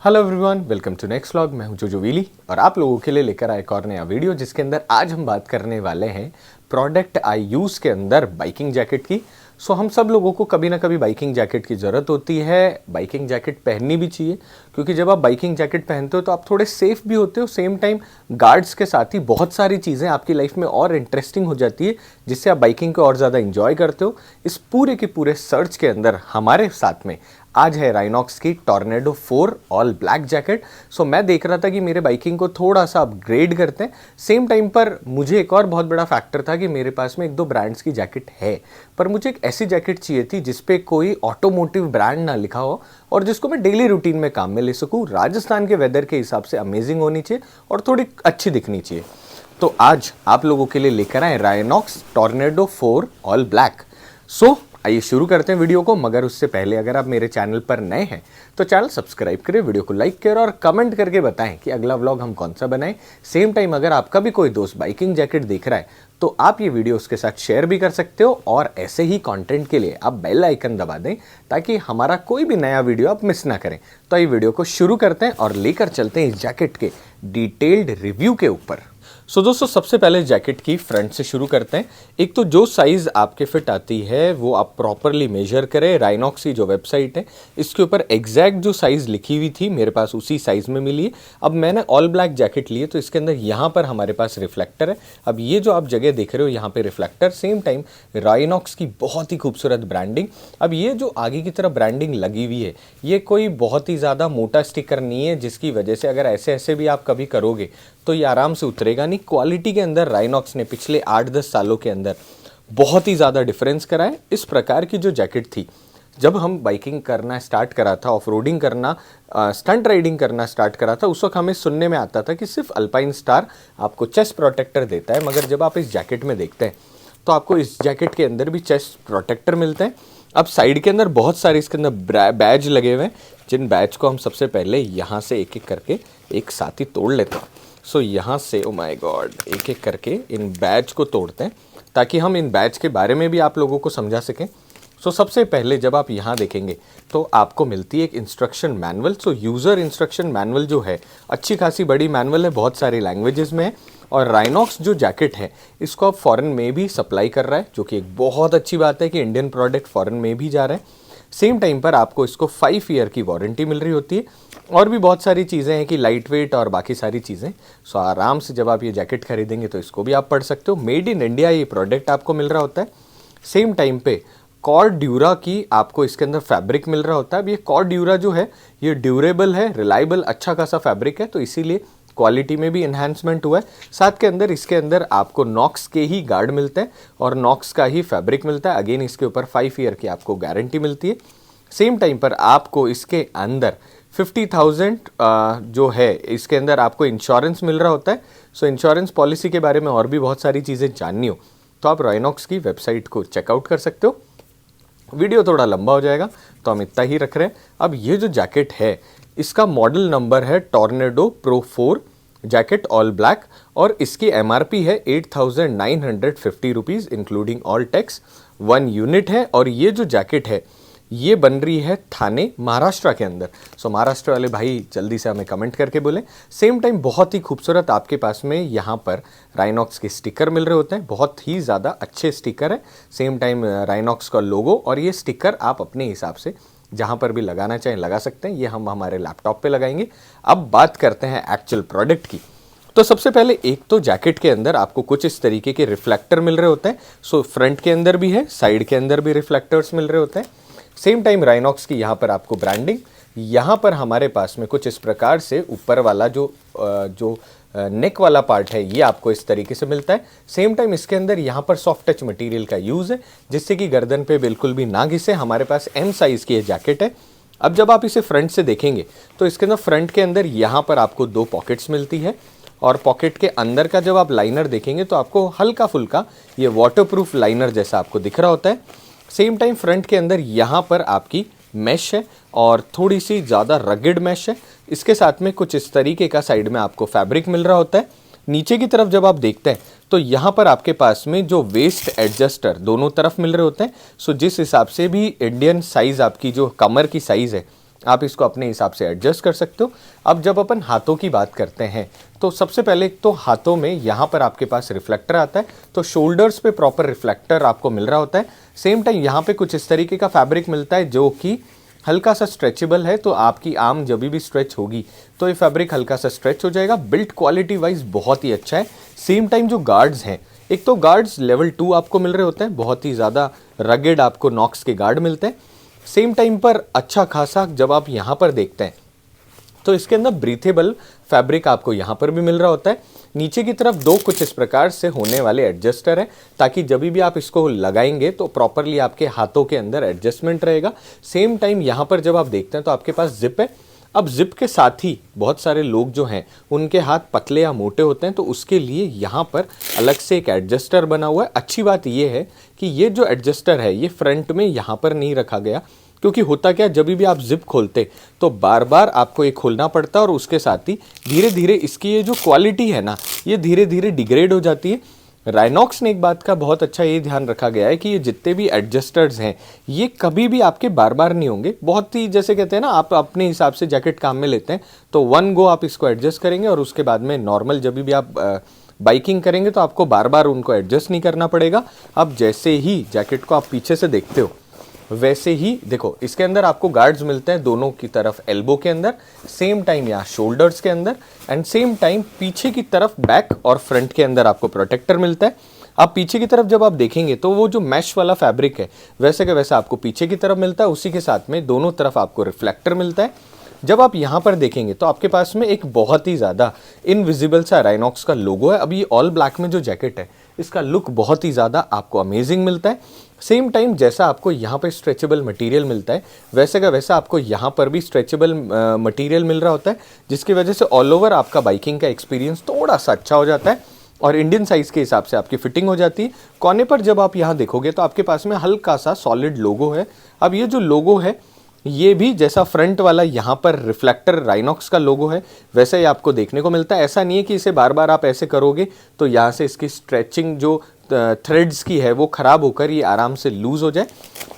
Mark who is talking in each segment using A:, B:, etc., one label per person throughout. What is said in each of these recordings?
A: Hello everyone, welcome to next vlog. मैं हूं जोजो वीली और आप लोगों के लिए लेकर आया एक और नया वीडियो जिसके अंदर आज हम बात करने वाले हैं प्रोडक्ट आई यूज़ के अंदर बाइकिंग जैकेट की। हम सब लोगों को कभी ना कभी बाइकिंग जैकेट की ज़रूरत होती है। बाइकिंग जैकेट पहननी भी चाहिए क्योंकि जब आप बाइकिंग जैकेट पहनते हो तो आप थोड़े सेफ भी होते हो, सेम टाइम गार्ड्स के साथ ही बहुत सारी चीज़ें आपकी लाइफ में और इंटरेस्टिंग हो जाती है जिससे आप बाइकिंग को और ज़्यादा इंजॉय करते हो। इस पूरे के पूरे सर्च के अंदर हमारे साथ में आज है राइनॉक्स की टॉर्नेडो 4 ऑल ब्लैक जैकेट। मैं देख रहा था कि मेरे बाइकिंग को थोड़ा सा अपग्रेड करते हैं। सेम टाइम पर मुझे एक और बहुत बड़ा फैक्टर था कि मेरे पास में एक दो ब्रांड्स की जैकेट है, पर मुझे एक ऐसी जैकेट चाहिए थी जिसपे कोई ऑटोमोटिव ब्रांड ना लिखा हो और जिसको मैं डेली रूटीन में काम में ले सकूँ। राजस्थान के वेदर के हिसाब से अमेजिंग होनी चाहिए और थोड़ी अच्छी दिखनी चाहिए। तो आज आप लोगों के लिए लेकर आए राइनॉक्स टॉर्नेडो 4 ऑल ब्लैक। आइए शुरू करते हैं वीडियो को, मगर उससे पहले अगर आप मेरे चैनल पर नए हैं तो चैनल सब्सक्राइब करें, वीडियो को लाइक करें और कमेंट करके बताएं कि अगला व्लॉग हम कौन सा बनाएं। सेम टाइम अगर आपका भी कोई दोस्त बाइकिंग जैकेट देख रहा है तो आप ये वीडियो उसके साथ शेयर भी कर सकते हो और ऐसे ही कंटेंट के लिए आप बेल आइकन दबा दें ताकि हमारा कोई भी नया वीडियो आप मिस ना करें। तो आइए वीडियो को शुरू करते हैं और लेकर चलते हैं इस जैकेट के डिटेल्ड रिव्यू के ऊपर। दोस्तों सबसे पहले जैकेट की फ्रंट से शुरू करते हैं। एक तो जो साइज़ आपके फिट आती है वो आप प्रॉपरली मेजर करें। राइनॉक्स की जो वेबसाइट है इसके ऊपर एग्जैक्ट जो साइज़ लिखी हुई थी मेरे पास उसी साइज़ में मिली है। अब मैंने ऑल ब्लैक जैकेट ली है तो इसके अंदर यहाँ पर हमारे पास रिफ्लेक्टर है। अब ये जो आप जगह देख रहे हो यहाँ पे रिफ्लेक्टर, सेम टाइम राइनॉक्स की बहुत ही खूबसूरत ब्रांडिंग। अब ये जो आगे की तरफ ब्रांडिंग लगी हुई है ये कोई बहुत ही ज़्यादा मोटा स्टिकर नहीं है जिसकी वजह से अगर ऐसे ऐसे भी आप कभी करोगे तो ये आराम से उतरेगा नहीं। क्वालिटी के अंदर राइनॉक्स ने पिछले 8-10 सालों के अंदर बहुत ही ज़्यादा डिफरेंस करा है। इस प्रकार की जो जैकेट थी जब हम बाइकिंग करना स्टार्ट करा था, ऑफ रोडिंग करना, स्टंट राइडिंग करना स्टार्ट करा था, उस वक्त हमें सुनने में आता था कि सिर्फ अल्पाइन स्टार आपको चेस्ट प्रोटेक्टर देता है, मगर जब आप इस जैकेट में देखते हैं तो आपको इस जैकेट के अंदर भी चेस्ट प्रोटेक्टर मिलते हैं। अब साइड के अंदर बहुत सारे इसके अंदर बैज लगे हुए हैं जिन बैज को हम सबसे पहले यहाँ से एक एक करके एक साथ ही तोड़ लेते हैं। यहाँ से ओ माय गॉड एक एक करके इन बैच को तोड़ते हैं ताकि हम इन बैच के बारे में भी आप लोगों को समझा सकें। सबसे पहले जब आप यहाँ देखेंगे तो आपको मिलती है एक instruction manual. User instruction manual जो है अच्छी खासी बड़ी मैनुअल है, बहुत सारी लैंग्वेजेस में है और राइनॉक्स जो जैकेट है इसको अब फॉरेन में भी सप्लाई कर रहा है, जो कि एक बहुत अच्छी बात है कि इंडियन प्रोडक्ट फॉरेन में भी जा रहा है। सेम टाइम पर आपको इसको 5 ईयर की वारंटी मिल रही होती है और भी बहुत सारी चीज़ें हैं कि लाइट वेट और बाकी सारी चीज़ें। आराम से जब आप ये जैकेट खरीदेंगे तो इसको भी आप पढ़ सकते हो। मेड इन इंडिया ये प्रोडक्ट आपको मिल रहा होता है। सेम टाइम पे कॉर्ड ड्यूरा की आपको इसके अंदर फैब्रिक मिल रहा होता है। अब ये कॉर्ड ड्यूरा जो है ये ड्यूरेबल है, रिलायबल, अच्छा खासा फैब्रिक है, तो इसीलिए क्वालिटी में भी इन्हांसमेंट हुआ है। साथ के अंदर इसके अंदर आपको नॉक्स के ही गार्ड मिलते हैं और नॉक्स का ही फैब्रिक मिलता है। अगेन इसके ऊपर 5 ईयर की आपको गारंटी मिलती है। सेम टाइम पर आपको इसके अंदर 50,000 जो है इसके अंदर आपको इंश्योरेंस मिल रहा होता है। इंश्योरेंस पॉलिसी के बारे में और भी बहुत सारी चीज़ें जाननी हो तो आप राइनॉक्स की वेबसाइट को चेकआउट कर सकते हो। वीडियो थोड़ा लंबा हो जाएगा तो हम इतना ही रख रहे हैं। अब ये जो जैकेट है इसका मॉडल नंबर है tornado pro 4 jacket all black और इसकी MRP है 8,950 rupees including all tax. 1 unit है और ये जो जैकेट है ये बन रही है थाने, महाराष्ट्र के अंदर। महाराष्ट्र वाले भाई जल्दी से हमें कमेंट करके बोलें। सेम टाइम बहुत ही खूबसूरत आपके पास में यहाँ पर राइनॉक्स के स्टिकर मिल रहे होते हैं, बहुत ही ज़्यादा अच्छे स्टिकर है। सेम टाइम राइनॉक्स का लोगो और ये स्टिकर आप अपने हिसाब से जहाँ पर भी लगाना चाहें लगा सकते हैं। ये हम हमारे लैपटॉप पे लगाएंगे। अब बात करते हैं एक्चुअल प्रोडक्ट की। सबसे पहले एक तो जैकेट के अंदर आपको कुछ इस तरीके के रिफ्लेक्टर मिल रहे होते हैं। फ्रंट के अंदर भी है, साइड के अंदर भी रिफ्लेक्टर्स मिल रहे होते हैं। सेम टाइम राइनॉक्स की यहाँ पर आपको ब्रांडिंग, यहाँ पर हमारे पास में कुछ इस प्रकार से ऊपर वाला जो नेक वाला पार्ट है ये आपको इस तरीके से मिलता है। सेम टाइम इसके अंदर यहाँ पर सॉफ्ट टच मटेरियल का यूज़ है जिससे कि गर्दन पे बिल्कुल भी ना घिसे। हमारे पास M साइज़ की ये जैकेट है। अब जब आप इसे फ्रंट से देखेंगे तो इसके अंदर फ्रंट के अंदर यहाँ पर आपको 2 पॉकेट्स मिलती है और पॉकेट के अंदर का जब आप लाइनर देखेंगे तो आपको हल्का फुल्का ये वाटरप्रूफ लाइनर जैसा आपको दिख रहा होता है। सेम टाइम फ्रंट के अंदर यहाँ पर आपकी मैश है और थोड़ी सी ज़्यादा रगेड मैश है। इसके साथ में कुछ इस तरीके का साइड में आपको फैब्रिक मिल रहा होता है। नीचे की तरफ जब आप देखते हैं तो यहाँ पर आपके पास में जो वेस्ट एडजस्टर दोनों तरफ मिल रहे होते हैं। जिस हिसाब से भी इंडियन साइज़ आपकी जो कमर की साइज़ है आप इसको अपने हिसाब से एडजस्ट कर सकते हो। अब जब अपन हाथों की बात करते हैं तो सबसे पहले तो हाथों में यहाँ पर आपके पास रिफ्लेक्टर आता है, तो शोल्डर्स पे प्रॉपर रिफ्लेक्टर आपको मिल रहा होता है। सेम टाइम यहाँ पे कुछ इस तरीके का फैब्रिक मिलता है जो कि हल्का सा स्ट्रेचेबल है, तो आपकी आर्म जब भी स्ट्रेच होगी तो ये फैब्रिक हल्का सा स्ट्रेच हो जाएगा। बिल्ड क्वालिटी वाइज बहुत ही अच्छा है। सेम टाइम जो गार्ड्स हैं, एक तो गार्ड्स लेवल 2 आपको मिल रहे होते हैं, बहुत ही ज़्यादा रगेड आपको नॉक्स के गार्ड मिलते हैं। सेम टाइम पर अच्छा खासा जब आप यहाँ पर देखते हैं तो इसके अंदर ब्रीथेबल फैब्रिक आपको यहाँ पर भी मिल रहा होता है। नीचे की तरफ दो कुछ इस प्रकार से होने वाले एडजस्टर है, ताकि जब भी आप इसको लगाएंगे तो प्रॉपरली आपके हाथों के अंदर एडजस्टमेंट रहेगा। सेम टाइम यहाँ पर जब आप देखते हैं तो आपके पास जिप है। अब जिप के साथ ही बहुत सारे लोग जो हैं उनके हाथ पतले या मोटे होते हैं, तो उसके लिए यहाँ पर अलग से एक एडजस्टर बना हुआ है। अच्छी बात ये है कि ये जो एडजस्टर है ये फ्रंट में यहाँ पर नहीं रखा गया, क्योंकि होता क्या, जब भी आप जिप खोलते तो बार बार आपको ये खोलना पड़ता है और उसके साथ ही धीरे धीरे इसकी ये जो क्वालिटी है ना, ये धीरे धीरे डिग्रेड हो जाती है। राइनॉक्स ने एक बात का बहुत अच्छा ये ध्यान रखा गया है कि ये जितने भी एडजस्टर्स हैं ये कभी भी आपके बार बार नहीं होंगे। बहुत ही जैसे कहते हैं ना, आप अपने हिसाब से जैकेट काम में लेते हैं तो वन गो आप इसको एडजस्ट करेंगे और उसके बाद में नॉर्मल जब भी आप बाइकिंग करेंगे तो आपको बार बार उनको एडजस्ट नहीं करना पड़ेगा। अब जैसे ही जैकेट को आप पीछे से देखते हो वैसे ही देखो, इसके अंदर आपको गार्ड्स मिलते हैं दोनों की तरफ एल्बो के अंदर, सेम टाइम यहाँ शोल्डर्स के अंदर, एंड सेम टाइम पीछे की तरफ बैक और फ्रंट के अंदर आपको प्रोटेक्टर मिलता है। अब पीछे की तरफ जब आप देखेंगे तो वो जो मैश वाला फैब्रिक है वैसे का वैसा आपको पीछे की तरफ मिलता है, उसी के साथ में दोनों तरफ आपको रिफ्लेक्टर मिलता है। जब आप यहाँ पर देखेंगे तो आपके पास में एक बहुत ही ज़्यादा इनविजिबल सा राइनॉक्स का लोगो है। अब ये ऑल ब्लैक में जो जैकेट है इसका लुक बहुत ही ज़्यादा आपको अमेजिंग मिलता है। सेम टाइम जैसा आपको यहाँ पर स्ट्रेचेबल मटेरियल मिलता है वैसे का वैसा आपको यहाँ पर भी स्ट्रेचेबल मटेरियल मिल रहा होता है, जिसकी वजह से ऑल ओवर आपका बाइकिंग का एक्सपीरियंस थोड़ा सा अच्छा हो जाता है और इंडियन साइज़ के हिसाब से आपकी फिटिंग हो जाती है। कोने पर जब आप यहाँ देखोगे तो आपके पास में हल्का सा सॉलिड लोगो है। अब ये जो लोगो है ये भी जैसा फ्रंट वाला यहाँ पर रिफ्लेक्टर राइनॉक्स का लोगो है वैसा ही आपको देखने को मिलता है। ऐसा नहीं है कि इसे बार बार आप ऐसे करोगे तो यहाँ से इसकी स्ट्रेचिंग जो थ्रेड्स की है वो ख़राब होकर ये आराम से लूज़ हो जाए।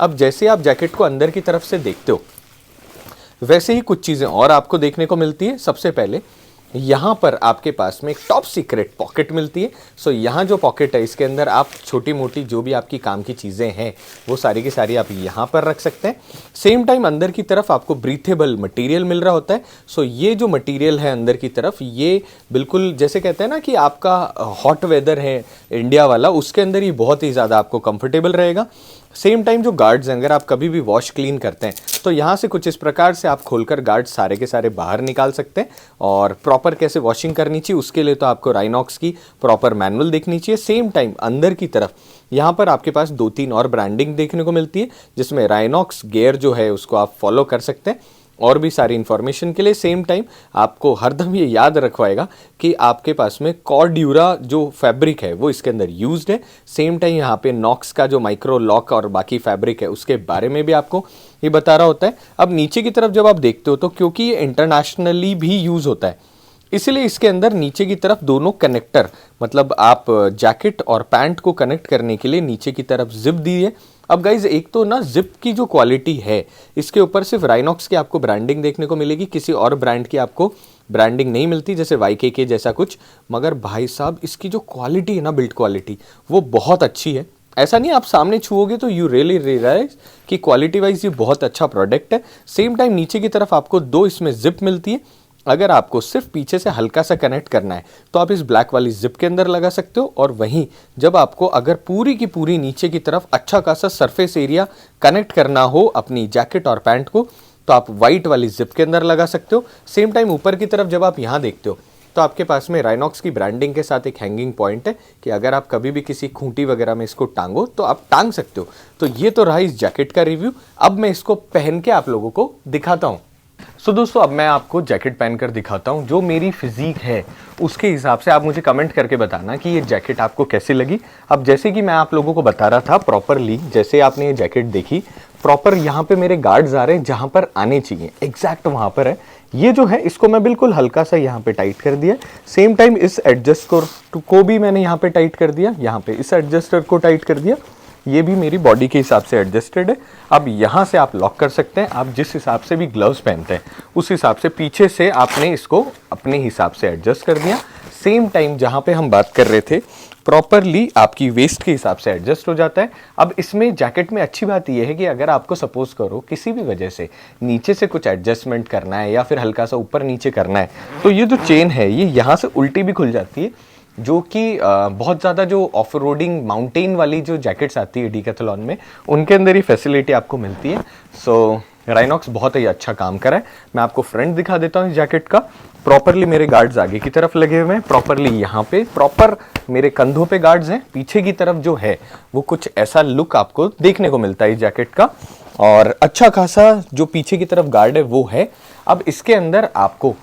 A: अब जैसे आप जैकेट को अंदर की तरफ से देखते हो वैसे ही कुछ चीज़ें और आपको देखने को मिलती है। सबसे पहले यहाँ पर आपके पास में एक टॉप सीक्रेट पॉकेट मिलती है। सो यहाँ जो पॉकेट है इसके अंदर आप छोटी मोटी जो भी आपकी काम की चीज़ें हैं वो सारी की सारी आप यहाँ पर रख सकते हैं। सेम टाइम अंदर की तरफ आपको ब्रीथेबल मटेरियल मिल रहा होता है। सो ये जो मटेरियल है अंदर की तरफ ये बिल्कुल जैसे कहते हैं ना कि आपका हॉट वेदर है इंडिया वाला, उसके अंदर ये बहुत ही ज़्यादा आपको कंफर्टेबल रहेगा। सेम टाइम जो गार्ड्स हैं अगर आप कभी भी वॉश क्लीन करते हैं तो यहाँ से कुछ इस प्रकार से आप खोलकर गार्ड्स सारे के सारे बाहर निकाल सकते हैं। और प्रॉपर कैसे वॉशिंग करनी चाहिए उसके लिए तो आपको राइनॉक्स की प्रॉपर मैनुअल देखनी चाहिए। सेम टाइम अंदर की तरफ यहाँ पर आपके पास 2-3 और ब्रांडिंग देखने को मिलती है, जिसमें राइनॉक्स गियर जो है उसको आप फॉलो कर सकते हैं और भी सारी इन्फॉर्मेशन के लिए। सेम टाइम आपको हरदम ये याद रखवाएगा कि आपके पास में कॉर्ड्यूरा जो फैब्रिक है वो इसके अंदर यूज्ड है। सेम टाइम यहाँ पे नॉक्स का जो माइक्रो लॉक और बाकी फैब्रिक है उसके बारे में भी आपको ये बता रहा होता है। अब नीचे की तरफ जब आप देखते हो तो क्योंकि ये इंटरनेशनली भी यूज़ होता है इसलिए इसके अंदर नीचे की तरफ दोनों कनेक्टर, मतलब आप जैकेट और पैंट को कनेक्ट करने के लिए नीचे की तरफ जिप दी है। अब गाइज एक तो ना जिप की जो क्वालिटी है इसके ऊपर सिर्फ राइनॉक्स की आपको ब्रांडिंग देखने को मिलेगी, किसी और ब्रांड की आपको ब्रांडिंग नहीं मिलती जैसे YKK जैसा कुछ। मगर भाई साहब इसकी जो क्वालिटी है ना, बिल्ड क्वालिटी वो बहुत अच्छी है। ऐसा नहीं आप सामने छुओगे तो यू रियली रियलाइज कि क्वालिटी वाइज ये बहुत अच्छा प्रोडक्ट है। सेम टाइम नीचे की तरफ आपको 2 इसमें जिप मिलती है। अगर आपको सिर्फ पीछे से हल्का सा कनेक्ट करना है तो आप इस ब्लैक वाली जिप के अंदर लगा सकते हो, और वहीं जब आपको अगर पूरी की पूरी नीचे की तरफ अच्छा खासा सरफेस एरिया कनेक्ट करना हो अपनी जैकेट और पैंट को तो आप वाइट वाली जिप के अंदर लगा सकते हो। सेम टाइम ऊपर की तरफ जब आप यहाँ देखते हो तो आपके पास में राइनॉक्स की ब्रांडिंग के साथ एक हैंगिंग पॉइंट है कि अगर आप कभी भी किसी खूंटी वगैरह में इसको टांगो तो आप टांग सकते हो। तो ये तो रहा इस जैकेट का रिव्यू। अब मैं इसको पहन के आप लोगों को दिखाता हूँ। सो दोस्तों अब मैं आपको जैकेट पहनकर दिखाता हूँ। जो मेरी फिजिक है उसके हिसाब से आप मुझे कमेंट करके बताना कि ये जैकेट आपको कैसी लगी। अब जैसे कि मैं आप लोगों को बता रहा था प्रॉपरली, जैसे आपने ये जैकेट देखी प्रॉपर यहाँ पे मेरे गार्ड्स आ रहे हैं जहाँ पर आने चाहिए, एग्जैक्ट वहाँ पर है। ये जो है इसको मैं बिल्कुल हल्का सा यहाँ पे टाइट कर दिया। सेम टाइम इस एडजस्ट को भी मैंने यहाँ पे टाइट कर दिया, यहाँ पे इस एडजस्टर को टाइट कर दिया। ये भी मेरी बॉडी के हिसाब से एडजस्टेड है। अब यहाँ से आप लॉक कर सकते हैं। आप जिस हिसाब से भी ग्लव्स पहनते हैं उस हिसाब से पीछे से आपने इसको अपने हिसाब से एडजस्ट कर दिया। सेम टाइम जहाँ पे हम बात कर रहे थे प्रॉपरली आपकी वेस्ट के हिसाब से एडजस्ट हो जाता है। अब इसमें जैकेट में अच्छी बात यह है कि अगर आपको सपोज करो किसी भी वजह से नीचे से कुछ एडजस्टमेंट करना है या फिर हल्का सा ऊपर नीचे करना है तो ये जो चेन है ये यहाँ से उल्टी भी खुल जाती है, जो कि बहुत ज़्यादा जो ऑफ रोडिंग माउंटेन वाली जो जैकेट्स आती है डीकैथलॉन में उनके अंदर ही फैसिलिटी आपको मिलती है। सो राइनॉक्स बहुत ही अच्छा काम करा है। मैं आपको फ्रंट दिखा देता हूँ इस जैकेट का। प्रॉपरली मेरे गार्ड्स आगे की तरफ लगे हुए हैं, प्रॉपरली यहाँ पे प्रॉपर मेरे कंधों पे गार्ड्स हैं। पीछे की तरफ जो है वो कुछ ऐसा लुक आपको देखने को मिलता है इस जैकेट का, और अच्छा खासा जो पीछे की तरफ गार्ड है वो है। अब इसके अंदर आपको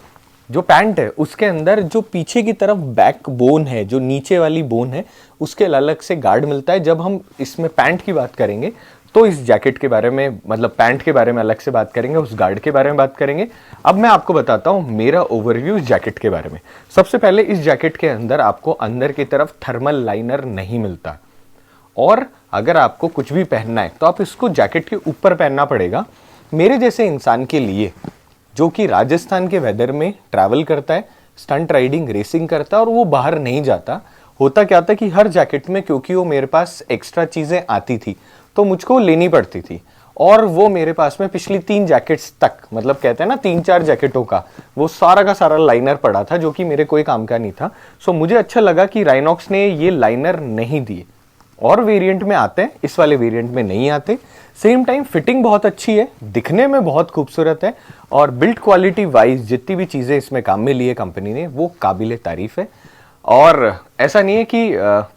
A: जो पैंट है उसके अंदर जो पीछे की तरफ बैक बोन है, जो नीचे वाली बोन है, उसके अलग से गार्ड मिलता है। जब हम इसमें पैंट की बात करेंगे तो इस जैकेट के बारे में मतलब पैंट के बारे में अलग से बात करेंगे, उस गार्ड के बारे में बात करेंगे। अब मैं आपको बताता हूँ मेरा ओवरव्यू इस जैकेट के बारे में। सबसे पहले इस जैकेट के अंदर आपको अंदर की तरफ थर्मल लाइनर नहीं मिलता, और अगर आपको कुछ भी पहनना है तो आप इसको जैकेट के ऊपर पहनना पड़ेगा। मेरे जैसे इंसान के लिए जो कि राजस्थान के वेदर में ट्रैवल करता है, स्टंट राइडिंग रेसिंग करता है और वो बाहर नहीं जाता, होता क्या था कि हर जैकेट में क्योंकि वो मेरे पास एक्स्ट्रा चीज़ें आती थी तो मुझको लेनी पड़ती थी, और वो मेरे पास में पिछली 3 जैकेट्स तक मतलब कहते हैं ना 3-4 जैकेटों का वो सारा का सारा लाइनर पड़ा था जो कि मेरे कोई काम का नहीं था। सो मुझे अच्छा लगा कि राइनॉक्स ने ये लाइनर नहीं दिए। और वेरिएंट में आते हैं, इस वाले वेरिएंट में नहीं आते। सेम टाइम फिटिंग बहुत अच्छी है, दिखने में बहुत खूबसूरत है, और बिल्ड क्वालिटी वाइज जितनी भी चीज़ें इसमें काम में ली है कंपनी ने वो काबिल तारीफ है। और ऐसा नहीं है कि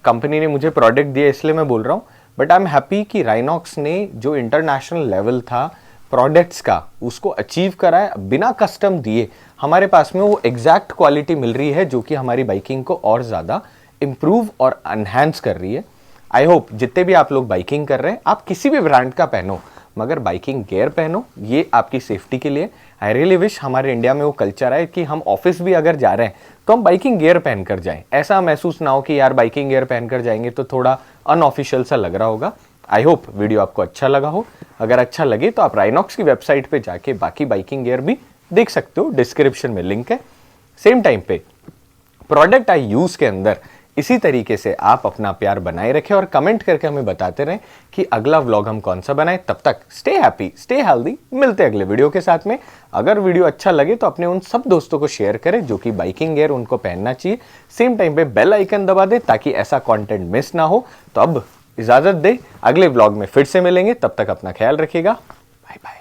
A: कंपनी ने मुझे प्रोडक्ट दिया इसलिए मैं बोल रहा हूँ, बट आई एम हैप्पी कि राइनॉक्स ने जो इंटरनेशनल लेवल था प्रोडक्ट्स का उसको अचीव करा है बिना कस्टम दिए। हमारे पास में वो एग्जैक्ट क्वालिटी मिल रही है जो कि हमारी बाइकिंग को और ज़्यादा इम्प्रूव और एनहेंस कर रही है। आई होप जितने भी आप लोग बाइकिंग कर रहे हैं आप किसी भी ब्रांड का पहनो मगर बाइकिंग गियर पहनो, ये आपकी सेफ्टी के लिए। आई रियली विश हमारे इंडिया में वो कल्चर है कि हम ऑफिस भी अगर जा रहे हैं तो हम बाइकिंग गियर पहन कर जाएं। ऐसा महसूस ना हो कि यार बाइकिंग गियर पहन कर जाएंगे तो थोड़ा अनऑफिशियल सा लग रहा होगा। आई होप वीडियो आपको अच्छा लगा हो। अगर अच्छा लगे तो आप राइनॉक्स की वेबसाइट पे जाके बाकी बाइकिंग गियर भी देख सकते हो, डिस्क्रिप्शन में लिंक है। सेम टाइम पे प्रोडक्ट आई यूज के अंदर इसी तरीके से आप अपना प्यार बनाए रखें और कमेंट करके हमें बताते रहें कि अगला व्लॉग हम कौन सा बनाएं। तब तक स्टे हैप्पी, स्टे हेल्दी। मिलते हैं अगले वीडियो के साथ में। अगर वीडियो अच्छा लगे तो अपने उन सब दोस्तों को शेयर करें जो कि बाइकिंग गियर उनको पहनना चाहिए। सेम टाइम पे बेल आइकन दबा दे ताकि ऐसा कंटेंट मिस ना हो। तो अब इजाजत दे, अगले व्लॉग में फिर से मिलेंगे। तब तक अपना ख्याल रखिएगा। Bye bye.